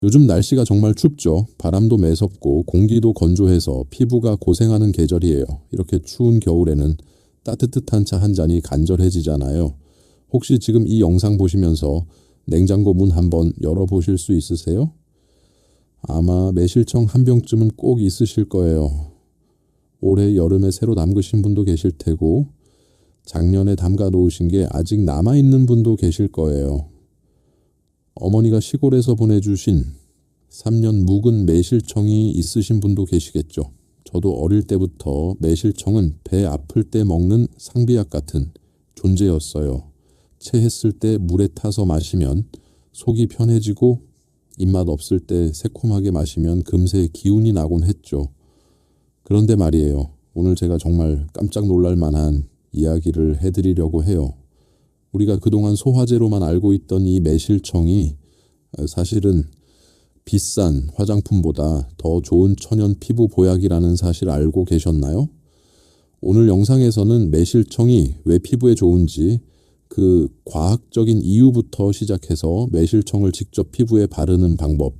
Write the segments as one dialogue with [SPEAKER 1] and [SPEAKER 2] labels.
[SPEAKER 1] 요즘 날씨가 정말 춥죠. 바람도 매섭고 공기도 건조해서 피부가 고생하는 계절이에요. 이렇게 추운 겨울에는 따뜻한 차 한 잔이 간절해지잖아요. 혹시 지금 이 영상 보시면서 냉장고 문 한번 열어보실 수 있으세요? 아마 매실청 한 병쯤은 꼭 있으실 거예요. 올해 여름에 새로 담그신 분도 계실 테고 작년에 담가 놓으신 게 아직 남아있는 분도 계실 거예요. 어머니가 시골에서 보내주신 3년 묵은 매실청이 있으신 분도 계시겠죠. 저도 어릴 때부터 매실청은 배 아플 때 먹는 상비약 같은 존재였어요. 체했을 때 물에 타서 마시면 속이 편해지고 입맛 없을 때 새콤하게 마시면 금세 기운이 나곤 했죠. 그런데 말이에요. 오늘 제가 정말 깜짝 놀랄 만한 이야기를 해드리려고 해요. 우리가 그동안 소화제로만 알고 있던 이 매실청이 사실은 비싼 화장품보다 더 좋은 천연 피부 보약이라는 사실 알고 계셨나요? 오늘 영상에서는 매실청이 왜 피부에 좋은지 그 과학적인 이유부터 시작해서 매실청을 직접 피부에 바르는 방법,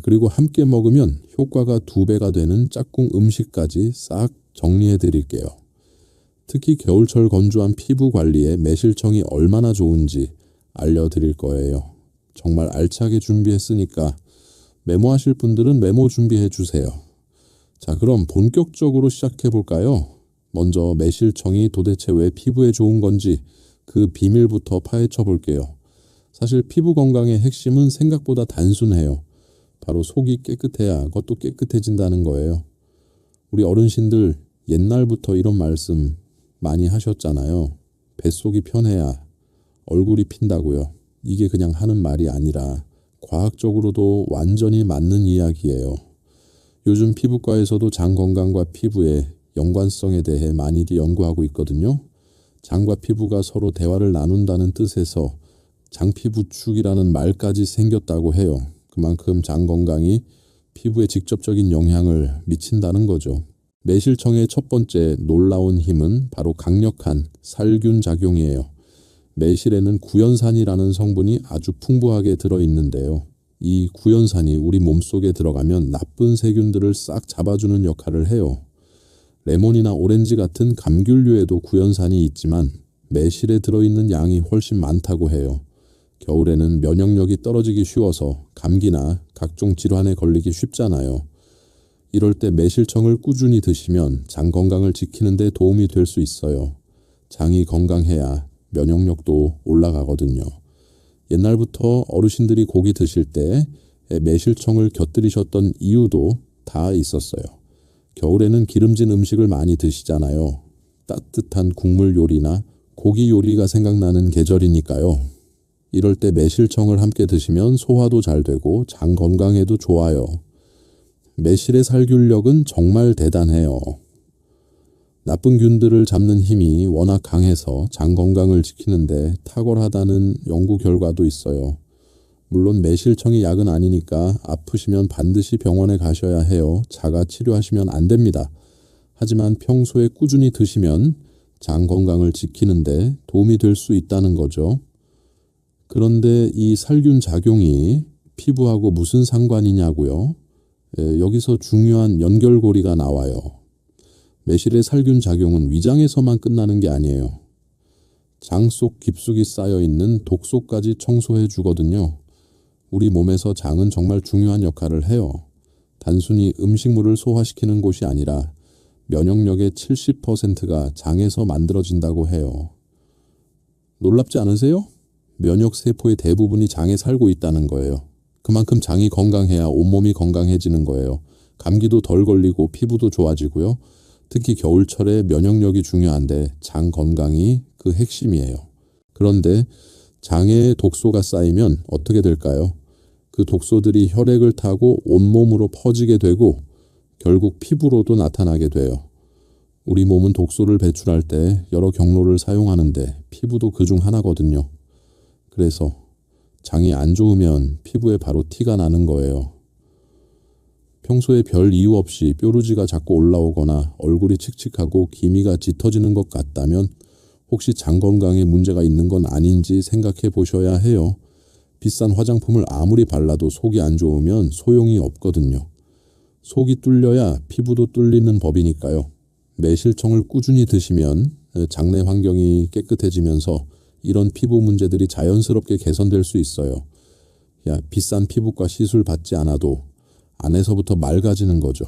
[SPEAKER 1] 그리고 함께 먹으면 효과가 2배가 되는 짝꿍 음식까지 싹 정리해 드릴게요. 특히 겨울철 건조한 피부 관리에 매실청이 얼마나 좋은지 알려드릴 거예요. 정말 알차게 준비했으니까 메모하실 분들은 메모 준비해 주세요. 자, 그럼 본격적으로 시작해 볼까요? 먼저 매실청이 도대체 왜 피부에 좋은 건지 그 비밀부터 파헤쳐 볼게요. 사실 피부 건강의 핵심은 생각보다 단순해요. 바로 속이 깨끗해야 그것도 깨끗해진다는 거예요. 우리 어르신들 옛날부터 이런 말씀 많이 하셨잖아요. 뱃속이 편해야 얼굴이 핀다고요. 이게 그냥 하는 말이 아니라 과학적으로도 완전히 맞는 이야기예요. 요즘 피부과에서도 장 건강과 피부의 연관성에 대해 많이들 연구하고 있거든요. 장과 피부가 서로 대화를 나눈다는 뜻에서 장피부축이라는 말까지 생겼다고 해요. 그만큼 장 건강이 피부에 직접적인 영향을 미친다는 거죠. 매실청의 첫 번째 놀라운 힘은 바로 강력한 살균 작용이에요. 매실에는 구연산이라는 성분이 아주 풍부하게 들어있는데요. 이 구연산이 우리 몸속에 들어가면 나쁜 세균들을 싹 잡아주는 역할을 해요. 레몬이나 오렌지 같은 감귤류에도 구연산이 있지만 매실에 들어있는 양이 훨씬 많다고 해요. 겨울에는 면역력이 떨어지기 쉬워서 감기나 각종 질환에 걸리기 쉽잖아요. 이럴 때 매실청을 꾸준히 드시면 장 건강을 지키는 데 도움이 될 수 있어요. 장이 건강해야 면역력도 올라가거든요. 옛날부터 어르신들이 고기 드실 때 매실청을 곁들이셨던 이유도 다 있었어요. 겨울에는 기름진 음식을 많이 드시잖아요. 따뜻한 국물 요리나 고기 요리가 생각나는 계절이니까요. 이럴 때 매실청을 함께 드시면 소화도 잘 되고 장 건강에도 좋아요. 매실의 살균력은 정말 대단해요. 나쁜 균들을 잡는 힘이 워낙 강해서 장 건강을 지키는데 탁월하다는 연구 결과도 있어요. 물론 매실청이 약은 아니니까 아프시면 반드시 병원에 가셔야 해요. 자가 치료하시면 안 됩니다. 하지만 평소에 꾸준히 드시면 장 건강을 지키는데 도움이 될 수 있다는 거죠. 그런데 이 살균 작용이 피부하고 무슨 상관이냐고요? 여기서 중요한 연결고리가 나와요. 매실의 살균 작용은 위장에서만 끝나는 게 아니에요. 장 속 깊숙이 쌓여있는 독소까지 청소해 주거든요. 우리 몸에서 장은 정말 중요한 역할을 해요. 단순히 음식물을 소화시키는 곳이 아니라 면역력의 70%가 장에서 만들어진다고 해요. 놀랍지 않으세요? 면역세포의 대부분이 장에 살고 있다는 거예요. 그만큼 장이 건강해야 온몸이 건강해지는 거예요. 감기도 덜 걸리고 피부도 좋아지고요. 특히 겨울철에 면역력이 중요한데 장 건강이 그 핵심이에요. 그런데 장에 독소가 쌓이면 어떻게 될까요? 그 독소들이 혈액을 타고 온몸으로 퍼지게 되고 결국 피부로도 나타나게 돼요. 우리 몸은 독소를 배출할 때 여러 경로를 사용하는데 피부도 그중 하나거든요. 그래서 장이 안 좋으면 피부에 바로 티가 나는 거예요. 평소에 별 이유 없이 뾰루지가 자꾸 올라오거나 얼굴이 칙칙하고 기미가 짙어지는 것 같다면 혹시 장 건강에 문제가 있는 건 아닌지 생각해 보셔야 해요. 비싼 화장품을 아무리 발라도 속이 안 좋으면 소용이 없거든요. 속이 뚫려야 피부도 뚫리는 법이니까요. 매실청을 꾸준히 드시면 장내 환경이 깨끗해지면서 이런 피부 문제들이 자연스럽게 개선될 수 있어요. 비싼 피부과 시술 받지 않아도 안에서부터 맑아지는 거죠.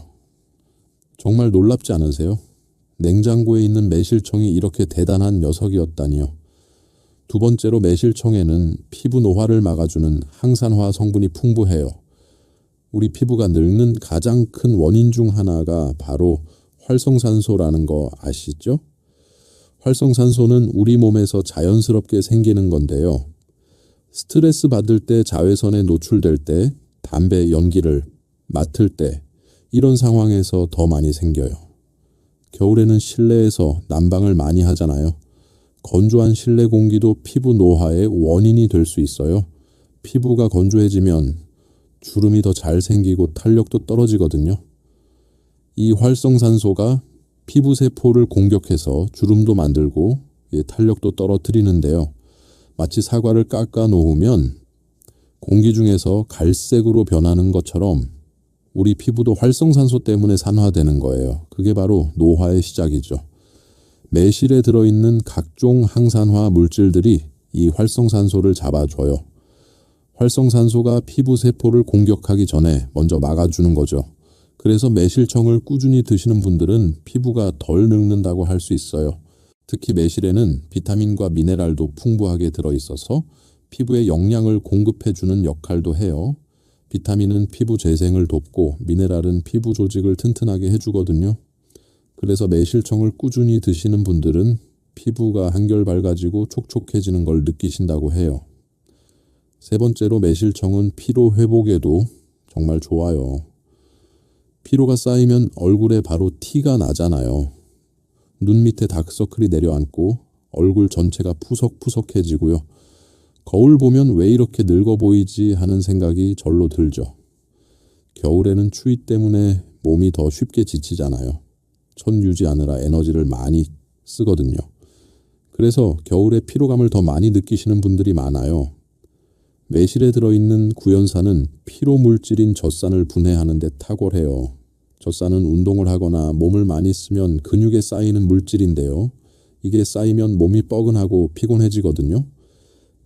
[SPEAKER 1] 정말 놀랍지 않으세요? 냉장고에 있는 매실청이 이렇게 대단한 녀석이었다니요. 두 번째로 매실청에는 피부 노화를 막아주는 항산화 성분이 풍부해요. 우리 피부가 늙는 가장 큰 원인 중 하나가 바로 활성산소라는 거 아시죠? 활성산소는 우리 몸에서 자연스럽게 생기는 건데요. 스트레스 받을 때 자외선에 노출될 때, 담배 연기를 맡을 때 이런 상황에서 더 많이 생겨요. 겨울에는 실내에서 난방을 많이 하잖아요. 건조한 실내 공기도 피부 노화의 원인이 될 수 있어요. 피부가 건조해지면 주름이 더 잘 생기고 탄력도 떨어지거든요. 이 활성산소가 피부 세포를 공격해서 주름도 만들고 탄력도 떨어뜨리는데요. 마치 사과를 깎아 놓으면 공기 중에서 갈색으로 변하는 것처럼 우리 피부도 활성산소 때문에 산화되는 거예요. 그게 바로 노화의 시작이죠. 매실에 들어있는 각종 항산화 물질들이 이 활성산소를 잡아줘요. 활성산소가 피부 세포를 공격하기 전에 먼저 막아주는 거죠. 그래서 매실청을 꾸준히 드시는 분들은 피부가 덜 늙는다고 할 수 있어요. 특히 매실에는 비타민과 미네랄도 풍부하게 들어있어서 피부에 영양을 공급해주는 역할도 해요. 비타민은 피부 재생을 돕고 미네랄은 피부 조직을 튼튼하게 해주거든요. 그래서 매실청을 꾸준히 드시는 분들은 피부가 한결 밝아지고 촉촉해지는 걸 느끼신다고 해요. 세 번째로 매실청은 피로 회복에도 정말 좋아요. 피로가 쌓이면 얼굴에 바로 티가 나잖아요. 눈 밑에 다크서클이 내려앉고 얼굴 전체가 푸석푸석해지고요. 거울 보면 왜 이렇게 늙어 보이지 하는 생각이 절로 들죠. 겨울에는 추위 때문에 몸이 더 쉽게 지치잖아요. 천 유지하느라 에너지를 많이 쓰거든요. 그래서 겨울에 피로감을 더 많이 느끼시는 분들이 많아요. 매실에 들어있는 구연산은 피로 물질인 젖산을 분해하는 데 탁월해요. 젖산은 운동을 하거나 몸을 많이 쓰면 근육에 쌓이는 물질인데요. 이게 쌓이면 몸이 뻐근하고 피곤해지거든요.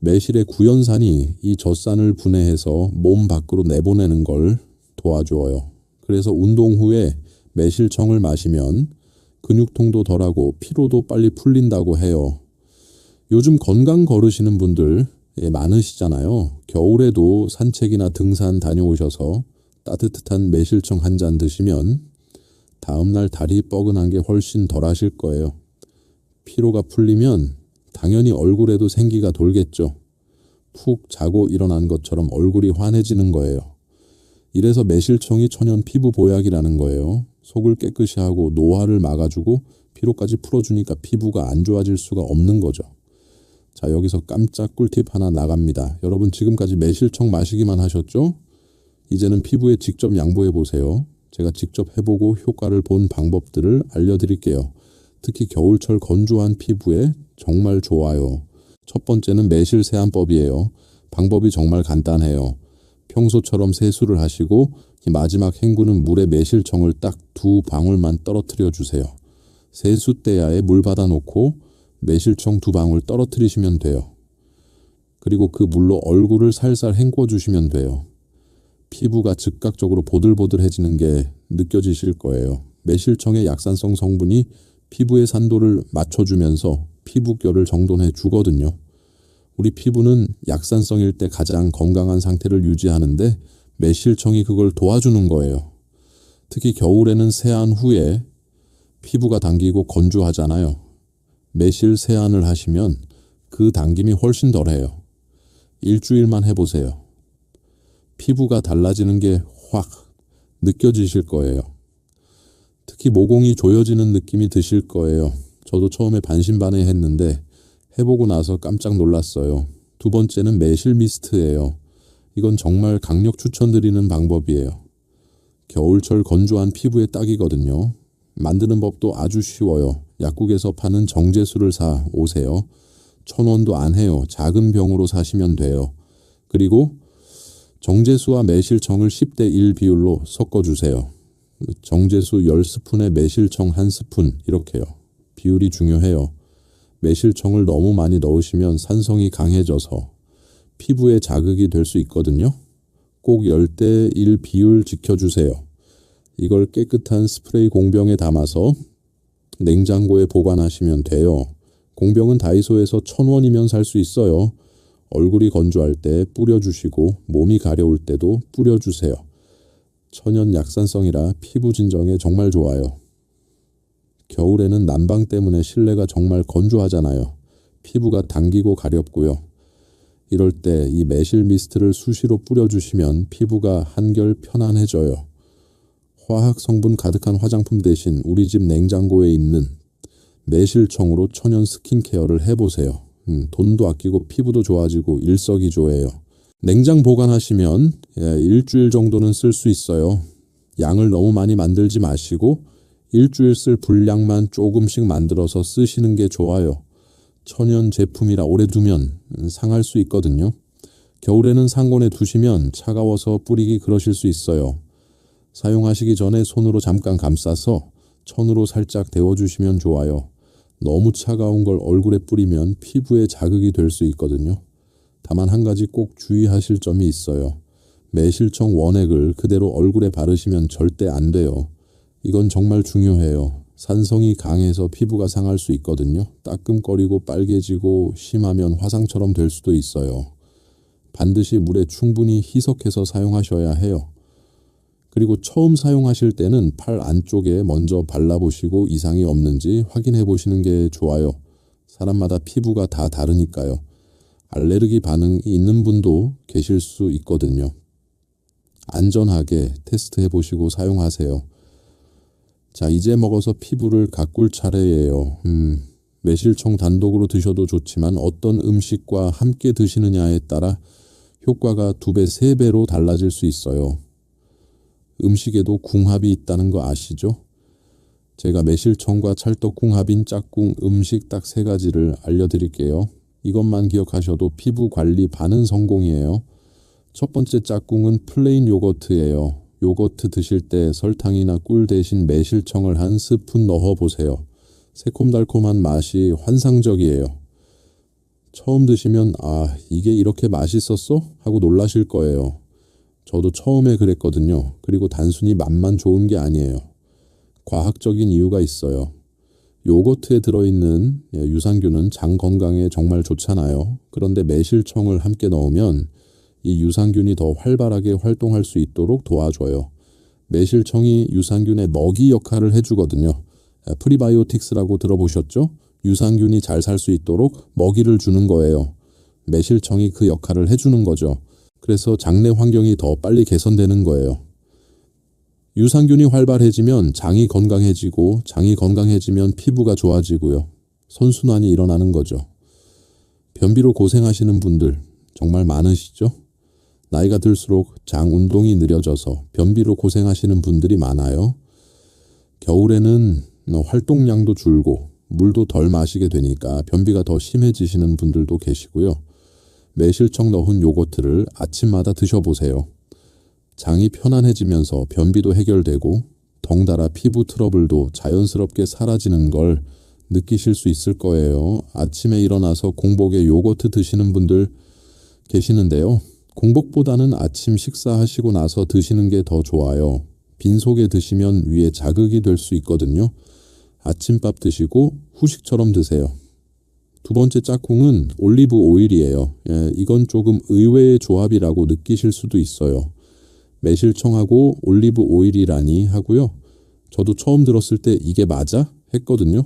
[SPEAKER 1] 매실의 구연산이 이 젖산을 분해해서 몸 밖으로 내보내는 걸 도와줘요. 그래서 운동 후에 매실청을 마시면 근육통도 덜하고 피로도 빨리 풀린다고 해요. 요즘 건강 걸으시는 분들 많으시잖아요. 겨울에도 산책이나 등산 다녀오셔서 따뜻한 매실청 한 잔 드시면 다음날 다리 뻐근한 게 훨씬 덜 하실 거예요. 피로가 풀리면 당연히 얼굴에도 생기가 돌겠죠. 푹 자고 일어난 것처럼 얼굴이 환해지는 거예요. 이래서 매실청이 천연 피부 보약이라는 거예요. 속을 깨끗이 하고 노화를 막아주고 피로까지 풀어주니까 피부가 안 좋아질 수가 없는 거죠. 자, 여기서 깜짝 꿀팁 하나 나갑니다. 여러분 지금까지 매실청 마시기만 하셨죠? 이제는 피부에 직접 양보해 보세요. 제가 직접 해보고 효과를 본 방법들을 알려드릴게요. 특히 겨울철 건조한 피부에 정말 좋아요. 첫 번째는 매실 세안법이에요. 방법이 정말 간단해요. 평소처럼 세수를 하시고 마지막 헹구는 물에 매실청을 딱 2방울만 떨어뜨려 주세요. 세숫대야에 물 받아놓고 매실청 2방울 떨어뜨리시면 돼요. 그리고 그 물로 얼굴을 살살 헹궈 주시면 돼요. 피부가 즉각적으로 보들보들해지는 게 느껴지실 거예요. 매실청의 약산성 성분이 피부의 산도를 맞춰주면서 피부결을 정돈해 주거든요. 우리 피부는 약산성일 때 가장 건강한 상태를 유지하는데 매실청이 그걸 도와주는 거예요. 특히 겨울에는 세안 후에 피부가 당기고 건조하잖아요. 매실 세안을 하시면 그 당김이 훨씬 덜해요. 일주일만 해보세요. 피부가 달라지는 게 확 느껴지실 거예요. 특히 모공이 조여지는 느낌이 드실 거예요. 저도 처음에 반신반의했는데 해보고 나서 깜짝 놀랐어요. 두 번째는 매실 미스트예요. 이건 정말 강력 추천드리는 방법이에요. 겨울철 건조한 피부에 딱이거든요. 만드는 법도 아주 쉬워요. 약국에서 파는 정제수를 사 오세요. 1,000원도 안 해요. 작은 병으로 사시면 돼요. 그리고 정제수와 매실청을 10대 1 비율로 섞어주세요. 정제수 10스푼에 매실청 1스푼 이렇게요. 비율이 중요해요. 매실청을 너무 많이 넣으시면 산성이 강해져서 피부에 자극이 될 수 있거든요. 꼭 10대 1 비율 지켜주세요. 이걸 깨끗한 스프레이 공병에 담아서 냉장고에 보관하시면 돼요. 공병은 다이소에서 1,000원이면 살 수 있어요. 얼굴이 건조할 때 뿌려주시고 몸이 가려울 때도 뿌려주세요. 천연 약산성이라 피부 진정에 정말 좋아요. 겨울에는 난방 때문에 실내가 정말 건조하잖아요. 피부가 당기고 가렵고요. 이럴 때 이 매실 미스트를 수시로 뿌려주시면 피부가 한결 편안해져요. 화학 성분 가득한 화장품 대신 우리 집 냉장고에 있는 매실청으로 천연 스킨케어를 해보세요. 돈도 아끼고 피부도 좋아지고 일석이조예요. 냉장 보관하시면 일주일 정도는 쓸 수 있어요. 양을 너무 많이 만들지 마시고 일주일 쓸 분량만 조금씩 만들어서 쓰시는 게 좋아요. 천연 제품이라 오래 두면 상할 수 있거든요. 겨울에는 상온에 두시면 차가워서 뿌리기 그러실 수 있어요. 사용하시기 전에 손으로 잠깐 감싸서 천으로 살짝 데워주시면 좋아요. 너무 차가운 걸 얼굴에 뿌리면 피부에 자극이 될 수 있거든요. 다만 한 가지 꼭 주의하실 점이 있어요. 매실청 원액을 그대로 얼굴에 바르시면 절대 안 돼요. 이건 정말 중요해요. 산성이 강해서 피부가 상할 수 있거든요. 따끔거리고 빨개지고 심하면 화상처럼 될 수도 있어요. 반드시 물에 충분히 희석해서 사용하셔야 해요. 그리고 처음 사용하실 때는 팔 안쪽에 먼저 발라보시고 이상이 없는지 확인해 보시는 게 좋아요. 사람마다 피부가 다 다르니까요. 알레르기 반응이 있는 분도 계실 수 있거든요. 안전하게 테스트해 보시고 사용하세요. 자, 이제 먹어서 피부를 가꿀 차례예요. 매실청 단독으로 드셔도 좋지만 어떤 음식과 함께 드시느냐에 따라 효과가 2배, 3배로 달라질 수 있어요. 음식에도 궁합이 있다는 거 아시죠? 제가 매실청과 찰떡궁합인 짝꿍 음식 딱 3가지를 알려드릴게요. 이것만 기억하셔도 피부 관리 반은 성공이에요. 첫 번째 짝꿍은 플레인 요거트예요. 요거트 드실 때 설탕이나 꿀 대신 매실청을 1스푼 넣어보세요. 새콤달콤한 맛이 환상적이에요. 처음 드시면 아, 이게 이렇게 맛있었어? 하고 놀라실 거예요. 저도 처음에 그랬거든요. 그리고 단순히 맛만 좋은 게 아니에요. 과학적인 이유가 있어요. 요거트에 들어있는 유산균은 장 건강에 정말 좋잖아요. 그런데 매실청을 함께 넣으면 이 유산균이 더 활발하게 활동할 수 있도록 도와줘요. 매실청이 유산균의 먹이 역할을 해주거든요. 프리바이오틱스라고 들어보셨죠? 유산균이 잘 살 수 있도록 먹이를 주는 거예요. 매실청이 그 역할을 해주는 거죠. 그래서 장내 환경이 더 빨리 개선되는 거예요. 유산균이 활발해지면 장이 건강해지고 장이 건강해지면 피부가 좋아지고요. 선순환이 일어나는 거죠. 변비로 고생하시는 분들 정말 많으시죠? 나이가 들수록 장 운동이 느려져서 변비로 고생하시는 분들이 많아요. 겨울에는 활동량도 줄고 물도 덜 마시게 되니까 변비가 더 심해지시는 분들도 계시고요. 매실청 넣은 요거트를 아침마다 드셔보세요. 장이 편안해지면서 변비도 해결되고 덩달아 피부 트러블도 자연스럽게 사라지는 걸 느끼실 수 있을 거예요. 아침에 일어나서 공복에 요거트 드시는 분들 계시는데요. 공복보다는 아침 식사하시고 나서 드시는 게 더 좋아요. 빈속에 드시면 위에 자극이 될 수 있거든요. 아침밥 드시고 후식처럼 드세요. 2번째 짝꿍은 올리브 오일이에요. 이건 조금 의외의 조합이라고 느끼실 수도 있어요. 매실청하고 올리브 오일이라니 하고요. 저도 처음 들었을 때 이게 맞아? 했거든요.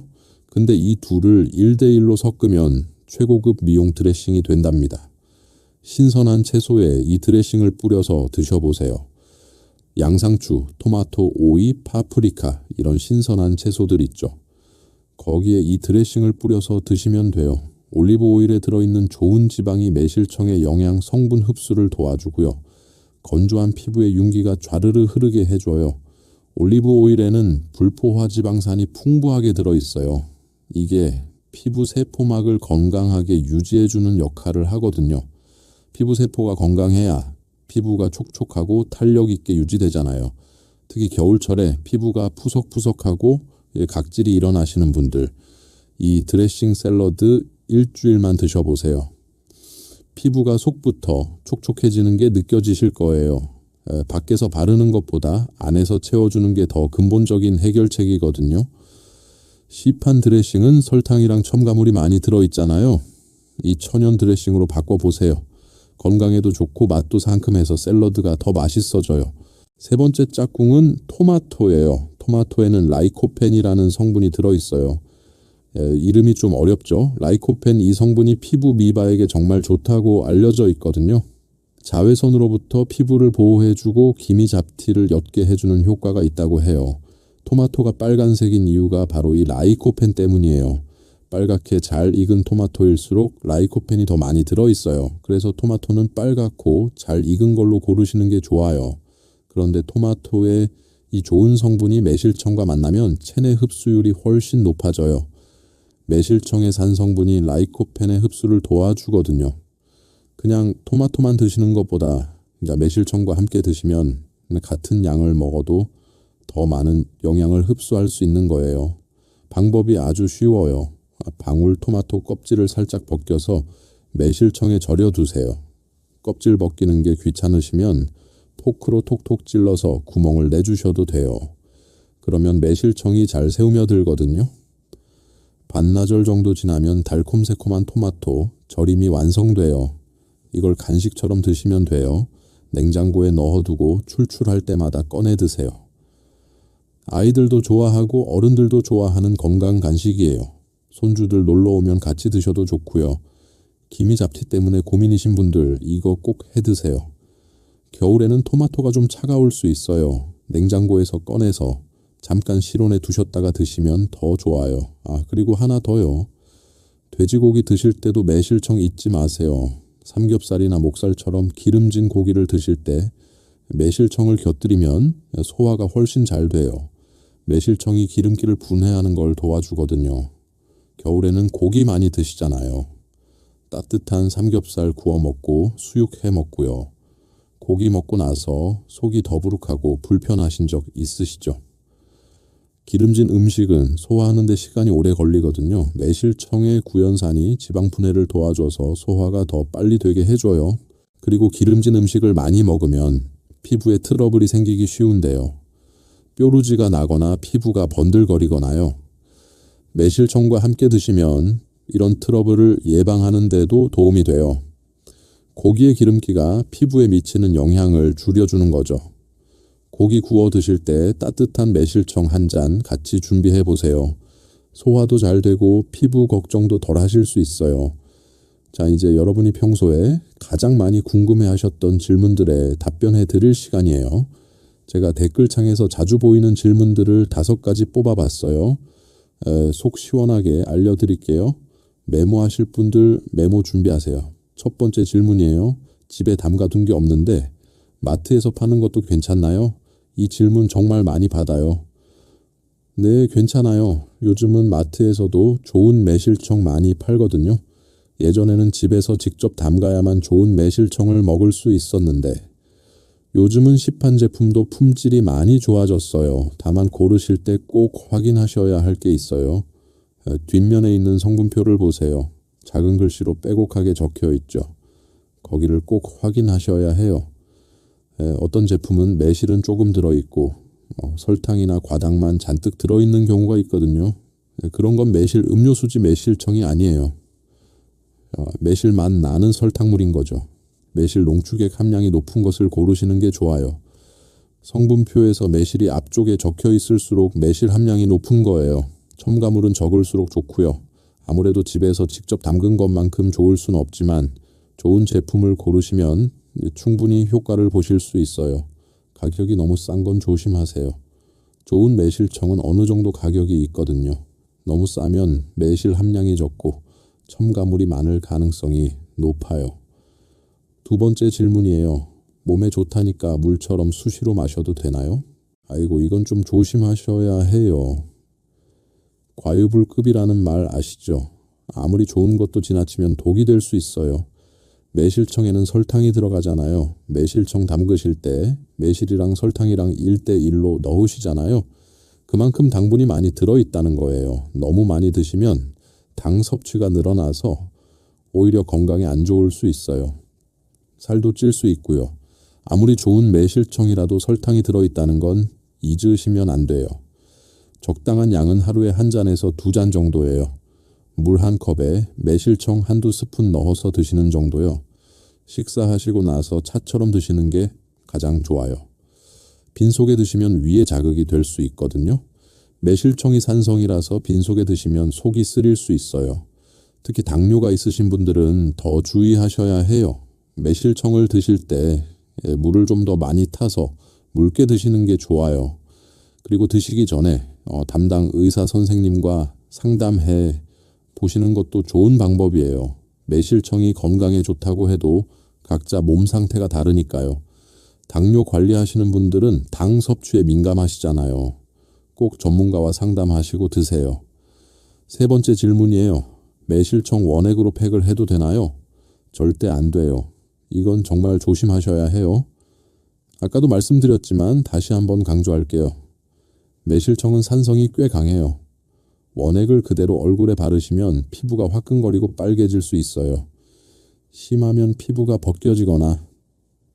[SPEAKER 1] 근데 이 둘을 1대1로 섞으면 최고급 미용 드레싱이 된답니다. 신선한 채소에 이 드레싱을 뿌려서 드셔보세요. 양상추, 토마토, 오이, 파프리카 이런 신선한 채소들 있죠. 거기에 이 드레싱을 뿌려서 드시면 돼요. 올리브 오일에 들어있는 좋은 지방이 매실청의 영양 성분 흡수를 도와주고요. 건조한 피부에 윤기가 좌르르 흐르게 해줘요. 올리브 오일에는 불포화 지방산이 풍부하게 들어있어요. 이게 피부 세포막을 건강하게 유지해주는 역할을 하거든요. 피부세포가 건강해야 피부가 촉촉하고 탄력 있게 유지되잖아요. 특히 겨울철에 피부가 푸석푸석하고 각질이 일어나시는 분들, 이 드레싱 샐러드 일주일만 드셔보세요. 피부가 속부터 촉촉해지는 게 느껴지실 거예요. 밖에서 바르는 것보다 안에서 채워주는 게 더 근본적인 해결책이거든요. 시판 드레싱은 설탕이랑 첨가물이 많이 들어있잖아요. 이 천연 드레싱으로 바꿔보세요. 건강에도 좋고 맛도 상큼해서 샐러드가 더 맛있어져요. 세 번째 짝꿍은 토마토예요. 토마토에는 라이코펜이라는 성분이 들어있어요. 이름이 좀 어렵죠. 라이코펜 이 성분이 피부 미바에게 정말 좋다고 알려져 있거든요. 자외선으로부터 피부를 보호해주고 기미 잡티를 옅게 해주는 효과가 있다고 해요. 토마토가 빨간색인 이유가 바로 이 라이코펜 때문이에요. 빨갛게 잘 익은 토마토일수록 라이코펜이 더 많이 들어있어요. 그래서 토마토는 빨갛고 잘 익은 걸로 고르시는 게 좋아요. 그런데 토마토의 이 좋은 성분이 매실청과 만나면 체내 흡수율이 훨씬 높아져요. 매실청의 산 성분이 라이코펜의 흡수를 도와주거든요. 그냥 토마토만 드시는 것보다 그러니까 매실청과 함께 드시면 같은 양을 먹어도 더 많은 영양을 흡수할 수 있는 거예요. 방법이 아주 쉬워요. 방울 토마토 껍질을 살짝 벗겨서 매실청에 절여 두세요. 껍질 벗기는 게 귀찮으시면 포크로 톡톡 찔러서 구멍을 내주셔도 돼요. 그러면 매실청이 잘 새우며들거든요. 반나절 정도 지나면 달콤새콤한 토마토 절임이 완성돼요. 이걸 간식처럼 드시면 돼요. 냉장고에 넣어두고 출출할 때마다 꺼내 드세요. 아이들도 좋아하고 어른들도 좋아하는 건강 간식이에요. 손주들 놀러 오면 같이 드셔도 좋고요. 기미 잡티 때문에 고민이신 분들 이거 꼭 해 드세요. 겨울에는 토마토가 좀 차가울 수 있어요. 냉장고에서 꺼내서 잠깐 실온에 두셨다가 드시면 더 좋아요. 그리고 하나 더요. 돼지고기 드실 때도 매실청 잊지 마세요. 삼겹살이나 목살처럼 기름진 고기를 드실 때 매실청을 곁들이면 소화가 훨씬 잘 돼요. 매실청이 기름기를 분해하는 걸 도와주거든요. 겨울에는 고기 많이 드시잖아요. 따뜻한 삼겹살 구워 먹고 수육해 먹고요. 고기 먹고 나서 속이 더부룩하고 불편하신 적 있으시죠? 기름진 음식은 소화하는 데 시간이 오래 걸리거든요. 매실청의 구연산이 지방 분해를 도와줘서 소화가 더 빨리 되게 해줘요. 그리고 기름진 음식을 많이 먹으면 피부에 트러블이 생기기 쉬운데요. 뾰루지가 나거나 피부가 번들거리거나요. 매실청과 함께 드시면 이런 트러블을 예방하는 데도 도움이 돼요. 고기의 기름기가 피부에 미치는 영향을 줄여주는 거죠. 고기 구워 드실 때 따뜻한 매실청 한 잔 같이 준비해 보세요. 소화도 잘 되고 피부 걱정도 덜 하실 수 있어요. 자, 이제 여러분이 평소에 가장 많이 궁금해 하셨던 질문들에 답변해 드릴 시간이에요. 제가 댓글창에서 자주 보이는 질문들을 5가지 뽑아봤어요. 속 시원하게 알려드릴게요. 메모하실 분들 메모 준비하세요. 첫 번째 질문이에요. 집에 담가둔 게 없는데 마트에서 파는 것도 괜찮나요? 이 질문 정말 많이 받아요. 네, 괜찮아요. 요즘은 마트에서도 좋은 매실청 많이 팔거든요. 예전에는 집에서 직접 담가야만 좋은 매실청을 먹을 수 있었는데 요즘은 시판 제품도 품질이 많이 좋아졌어요. 다만 고르실 때 꼭 확인하셔야 할 게 있어요. 뒷면에 있는 성분표를 보세요. 작은 글씨로 빼곡하게 적혀 있죠. 거기를 꼭 확인하셔야 해요. 어떤 제품은 매실은 조금 들어있고 설탕이나 과당만 잔뜩 들어있는 경우가 있거든요. 그런 건 매실 음료수지 매실청이 아니에요. 매실 맛 나는 설탕물인 거죠. 매실 농축액 함량이 높은 것을 고르시는 게 좋아요. 성분표에서 매실이 앞쪽에 적혀 있을수록 매실 함량이 높은 거예요. 첨가물은 적을수록 좋고요. 아무래도 집에서 직접 담근 것만큼 좋을 수는 없지만 좋은 제품을 고르시면 충분히 효과를 보실 수 있어요. 가격이 너무 싼 건 조심하세요. 좋은 매실청은 어느 정도 가격이 있거든요. 너무 싸면 매실 함량이 적고 첨가물이 많을 가능성이 높아요. 두 번째 질문이에요. 몸에 좋다니까 물처럼 수시로 마셔도 되나요? 아이고, 이건 좀 조심하셔야 해요. 과유불급이라는 말 아시죠? 아무리 좋은 것도 지나치면 독이 될 수 있어요. 매실청에는 설탕이 들어가잖아요. 매실청 담그실 때 매실이랑 설탕이랑 1대1로 넣으시잖아요. 그만큼 당분이 많이 들어있다는 거예요. 너무 많이 드시면 당 섭취가 늘어나서 오히려 건강에 안 좋을 수 있어요. 살도 찔 수 있고요. 아무리 좋은 매실청이라도 설탕이 들어있다는 건 잊으시면 안 돼요. 적당한 양은 하루에 1잔에서 2잔 정도예요. 물 1컵에 매실청 1~2스푼 넣어서 드시는 정도요. 식사하시고 나서 차처럼 드시는 게 가장 좋아요. 빈속에 드시면 위에 자극이 될 수 있거든요. 매실청이 산성이라서 빈속에 드시면 속이 쓰릴 수 있어요. 특히 당뇨가 있으신 분들은 더 주의하셔야 해요. 매실청을 드실 때 물을 좀 더 많이 타서 묽게 드시는 게 좋아요. 그리고 드시기 전에 담당 의사 선생님과 상담해 보시는 것도 좋은 방법이에요. 매실청이 건강에 좋다고 해도 각자 몸 상태가 다르니까요. 당뇨 관리하시는 분들은 당 섭취에 민감하시잖아요. 꼭 전문가와 상담하시고 드세요. 3번째 질문이에요. 매실청 원액으로 팩을 해도 되나요? 절대 안 돼요. 이건 정말 조심하셔야 해요. 아까도 말씀드렸지만 다시 한번 강조할게요. 매실청은 산성이 꽤 강해요. 원액을 그대로 얼굴에 바르시면 피부가 화끈거리고 빨개질 수 있어요. 심하면 피부가 벗겨지거나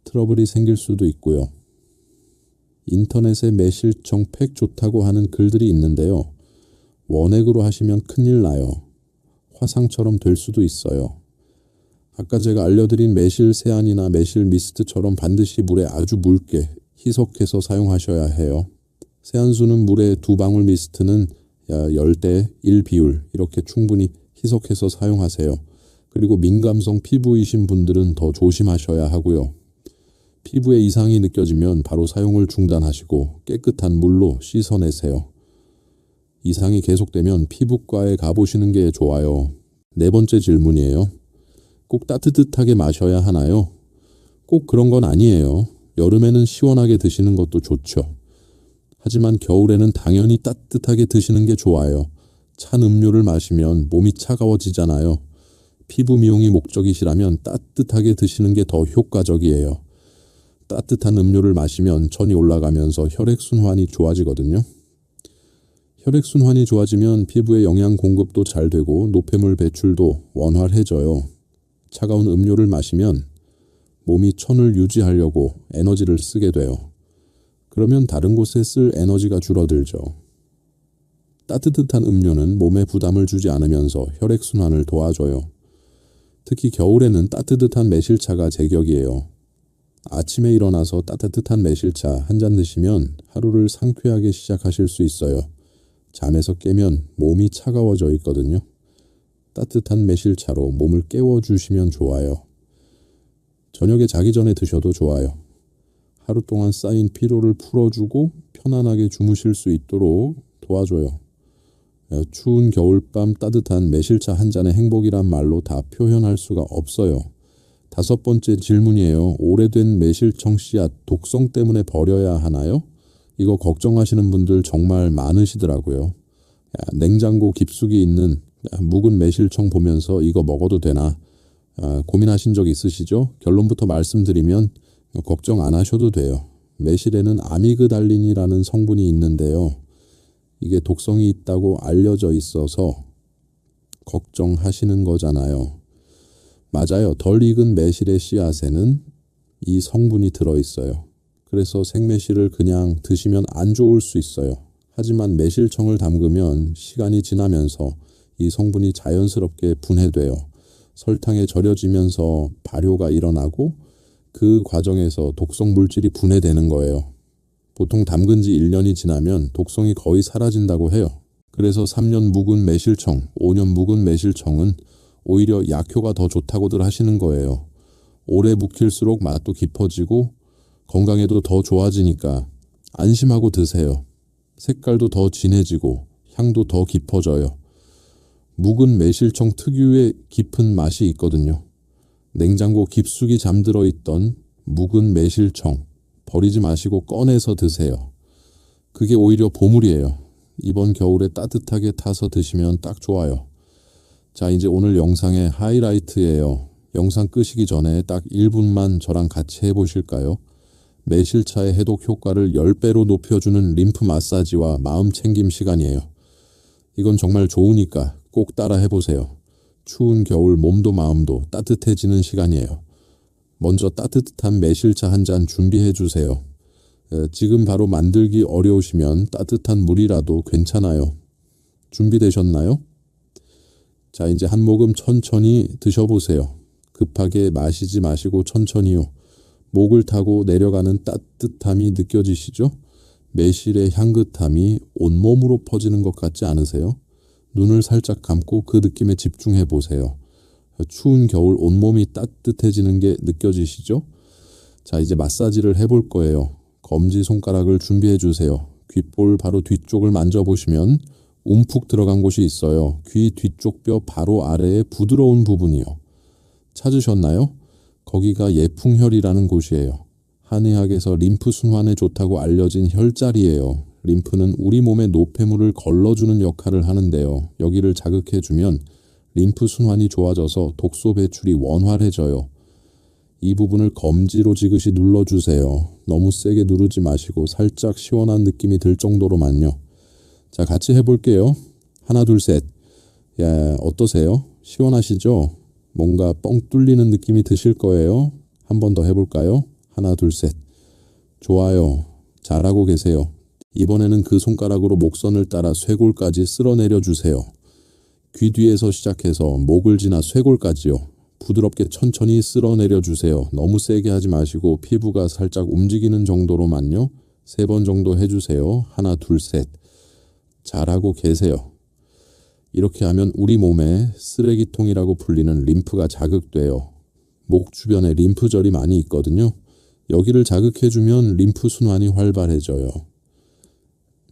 [SPEAKER 1] 트러블이 생길 수도 있고요. 인터넷에 매실청 팩 좋다고 하는 글들이 있는데요. 원액으로 하시면 큰일 나요. 화상처럼 될 수도 있어요. 아까 제가 알려드린 매실 세안이나 매실 미스트처럼 반드시 물에 아주 묽게 희석해서 사용하셔야 해요. 세안수는 물에 2방울, 미스트는 10대 1 비율 이렇게 충분히 희석해서 사용하세요. 그리고 민감성 피부이신 분들은 더 조심하셔야 하고요. 피부에 이상이 느껴지면 바로 사용을 중단하시고 깨끗한 물로 씻어내세요. 이상이 계속되면 피부과에 가보시는 게 좋아요. 4번째 질문이에요. 꼭 따뜻하게 마셔야 하나요? 꼭 그런 건 아니에요. 여름에는 시원하게 드시는 것도 좋죠. 하지만 겨울에는 당연히 따뜻하게 드시는 게 좋아요. 찬 음료를 마시면 몸이 차가워지잖아요. 피부 미용이 목적이시라면 따뜻하게 드시는 게 더 효과적이에요. 따뜻한 음료를 마시면 천이 올라가면서 혈액순환이 좋아지거든요. 혈액순환이 좋아지면 피부에 영양 공급도 잘 되고 노폐물 배출도 원활해져요. 차가운 음료를 마시면 몸이 천을 유지하려고 에너지를 쓰게 돼요. 그러면 다른 곳에 쓸 에너지가 줄어들죠. 따뜻한 음료는 몸에 부담을 주지 않으면서 혈액순환을 도와줘요. 특히 겨울에는 따뜻한 매실차가 제격이에요. 아침에 일어나서 따뜻한 매실차 1잔 드시면 하루를 상쾌하게 시작하실 수 있어요. 잠에서 깨면 몸이 차가워져 있거든요. 따뜻한 매실차로 몸을 깨워주시면 좋아요. 저녁에 자기 전에 드셔도 좋아요. 하루 동안 쌓인 피로를 풀어주고 편안하게 주무실 수 있도록 도와줘요. 추운 겨울밤 따뜻한 매실차 1잔의 행복이란 말로 다 표현할 수가 없어요. 5번째 질문이에요. 오래된 매실청 씨앗 독성 때문에 버려야 하나요? 이거 걱정하시는 분들 정말 많으시더라고요. 냉장고 깊숙이 있는 묵은 매실청 보면서 이거 먹어도 되나? 고민하신 적 있으시죠? 결론부터 말씀드리면 걱정 안 하셔도 돼요. 매실에는 아미그달린이라는 성분이 있는데요. 이게 독성이 있다고 알려져 있어서 걱정하시는 거잖아요. 맞아요. 덜 익은 매실의 씨앗에는 이 성분이 들어있어요. 그래서 생매실을 그냥 드시면 안 좋을 수 있어요. 하지만 매실청을 담그면 시간이 지나면서 이 성분이 자연스럽게 분해돼요. 설탕에 절여지면서 발효가 일어나고 그 과정에서 독성 물질이 분해되는 거예요. 보통 담근 지 1년이 지나면 독성이 거의 사라진다고 해요. 그래서 3년 묵은 매실청, 5년 묵은 매실청은 오히려 약효가 더 좋다고들 하시는 거예요. 오래 묵힐수록 맛도 깊어지고 건강에도 더 좋아지니까 안심하고 드세요. 색깔도 더 진해지고 향도 더 깊어져요. 묵은 매실청 특유의 깊은 맛이 있거든요. 냉장고 깊숙이 잠들어 있던 묵은 매실청 버리지 마시고 꺼내서 드세요. 그게 오히려 보물이에요. 이번 겨울에 따뜻하게 타서 드시면 딱 좋아요. 자, 이제 오늘 영상의 하이라이트예요. 영상 끄시기 전에 딱 1분만 저랑 같이 해보실까요? 매실차의 해독 효과를 10배로 높여주는 림프 마사지와 마음 챙김 시간이에요. 이건 정말 좋으니까 꼭 따라 해보세요. 추운 겨울 몸도 마음도 따뜻해지는 시간이에요. 먼저 따뜻한 매실차 한 잔 준비해 주세요. 지금 바로 만들기 어려우시면 따뜻한 물이라도 괜찮아요. 준비되셨나요? 자, 이제 한 모금 천천히 드셔보세요. 급하게 마시지 마시고 천천히요. 목을 타고 내려가는 따뜻함이 느껴지시죠? 매실의 향긋함이 온몸으로 퍼지는 것 같지 않으세요? 눈을 살짝 감고 그 느낌에 집중해 보세요. 추운 겨울 온몸이 따뜻해지는 게 느껴지시죠? 자, 이제 마사지를 해볼 거예요. 검지손가락을 준비해 주세요. 귓볼 바로 뒤쪽을 만져보시면 움푹 들어간 곳이 있어요. 귀 뒤쪽 뼈 바로 아래에 부드러운 부분이요. 찾으셨나요? 거기가 예풍혈이라는 곳이에요. 한의학에서 림프 순환에 좋다고 알려진 혈자리예요. 림프는 우리 몸의 노폐물을 걸러주는 역할을 하는데요. 여기를 자극해주면 림프 순환이 좋아져서 독소 배출이 원활해져요. 이 부분을 검지로 지그시 눌러주세요. 너무 세게 누르지 마시고 살짝 시원한 느낌이 들 정도로만요. 자, 같이 해볼게요. 하나, 둘, 셋. 야, 어떠세요? 시원하시죠? 뭔가 뻥 뚫리는 느낌이 드실 거예요. 한 번 더 해볼까요? 하나, 둘, 셋. 좋아요. 잘하고 계세요. 이번에는 그 손가락으로 목선을 따라 쇄골까지 쓸어내려 주세요. 귀 뒤에서 시작해서 목을 지나 쇄골까지요. 부드럽게 천천히 쓸어내려 주세요. 너무 세게 하지 마시고 피부가 살짝 움직이는 정도로만요. 3번 정도 해주세요. 하나, 둘, 셋. 잘하고 계세요. 이렇게 하면 우리 몸에 쓰레기통이라고 불리는 림프가 자극돼요. 목 주변에 림프절이 많이 있거든요. 여기를 자극해주면 림프 순환이 활발해져요.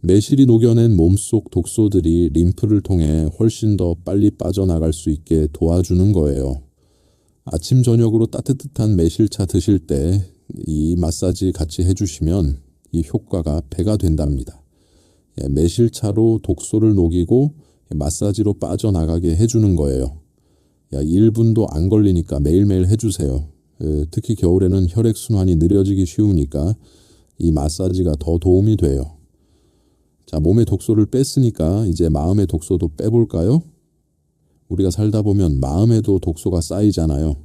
[SPEAKER 1] 매실이 녹여낸 몸속 독소들이 림프를 통해 훨씬 더 빨리 빠져나갈 수 있게 도와주는 거예요. 아침 저녁으로 따뜻한 매실차 드실 때 이 마사지 같이 해주시면 이 효과가 배가 된답니다. 매실차로 독소를 녹이고 마사지로 빠져나가게 해주는 거예요. 1분도 안 걸리니까 매일매일 해주세요. 특히 겨울에는 혈액순환이 느려지기 쉬우니까 이 마사지가 더 도움이 돼요. 자, 몸의 독소를 뺐으니까 이제 마음의 독소도 빼볼까요? 우리가 살다 보면 마음에도 독소가 쌓이잖아요.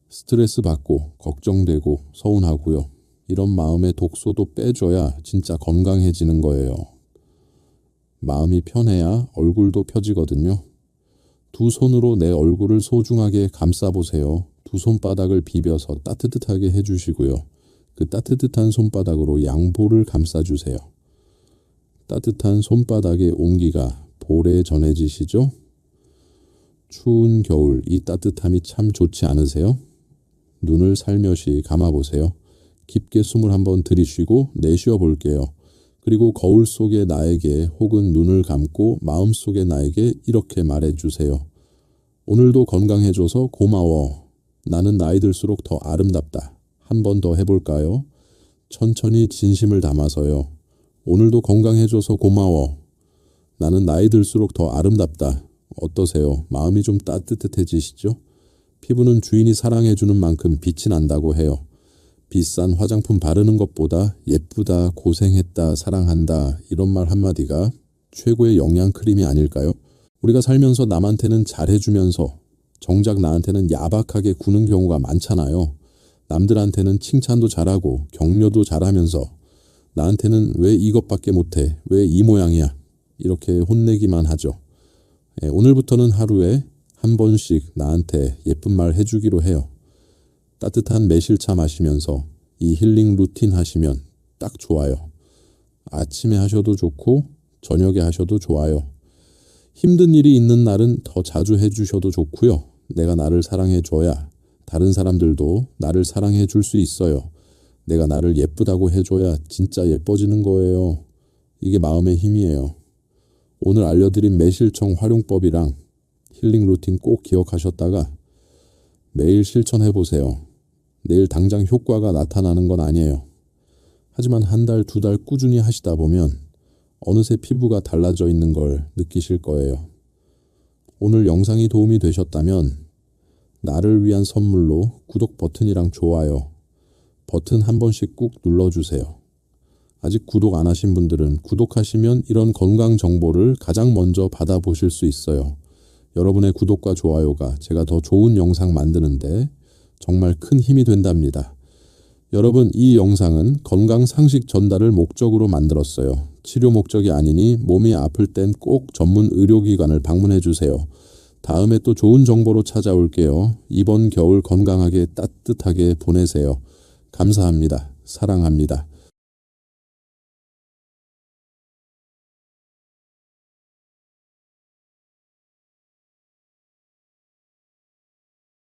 [SPEAKER 1] 스트레스 받고 걱정되고 서운하고요. 이런 마음의 독소도 빼줘야 진짜 건강해지는 거예요. 마음이 편해야 얼굴도 펴지거든요. 두 손으로 내 얼굴을 소중하게 감싸보세요. 두 손바닥을 비벼서 따뜻하게 해주시고요. 그 따뜻한 손바닥으로 양볼을 감싸주세요. 따뜻한 손바닥의 온기가 볼에 전해지시죠? 추운 겨울 이 따뜻함이 참 좋지 않으세요? 눈을 살며시 감아보세요. 깊게 숨을 한번 들이쉬고 내쉬어 볼게요. 그리고 거울 속의 나에게 혹은 눈을 감고 마음속의 나에게 이렇게 말해주세요. 오늘도 건강해줘서 고마워. 나는 나이 들수록 더 아름답다. 한 번 더 해볼까요? 천천히 진심을 담아서요. 오늘도 건강해줘서 고마워. 나는 나이 들수록 더 아름답다. 어떠세요? 마음이 좀 따뜻해지시죠? 피부는 주인이 사랑해주는 만큼 빛이 난다고 해요. 비싼 화장품 바르는 것보다 예쁘다, 고생했다, 사랑한다 이런 말 한마디가 최고의 영양 크림이 아닐까요? 우리가 살면서 남한테는 잘해주면서 정작 나한테는 야박하게 구는 경우가 많잖아요. 남들한테는 칭찬도 잘하고 격려도 잘하면서 나한테는 왜 이것밖에 못해? 왜 이 모양이야? 이렇게 혼내기만 하죠. 오늘부터는 하루에 한 번씩 나한테 예쁜 말 해주기로 해요. 따뜻한 매실차 마시면서 이 힐링 루틴 하시면 딱 좋아요. 아침에 하셔도 좋고 저녁에 하셔도 좋아요. 힘든 일이 있는 날은 더 자주 해주셔도 좋고요. 내가 나를 사랑해줘야 다른 사람들도 나를 사랑해 줄 수 있어요. 내가 나를 예쁘다고 해줘야 진짜 예뻐지는 거예요. 이게 마음의 힘이에요. 오늘 알려드린 매실청 활용법이랑 힐링 루틴 꼭 기억하셨다가 매일 실천해보세요. 내일 당장 효과가 나타나는 건 아니에요. 하지만 한 달, 2달 꾸준히 하시다 보면 어느새 피부가 달라져 있는 걸 느끼실 거예요. 오늘 영상이 도움이 되셨다면 나를 위한 선물로 구독 버튼이랑 좋아요 버튼 한 번씩 꾹 눌러주세요. 아직 구독 안 하신 분들은 구독하시면 이런 건강 정보를 가장 먼저 받아보실 수 있어요. 여러분의 구독과 좋아요가 제가 더 좋은 영상 만드는데 정말 큰 힘이 된답니다. 여러분, 이 영상은 건강 상식 전달을 목적으로 만들었어요. 치료 목적이 아니니 몸이 아플 땐 꼭 전문 의료기관을 방문해 주세요. 다음에 또 좋은 정보로 찾아올게요. 이번 겨울 건강하게 따뜻하게 보내세요. 감사합니다. 사랑합니다.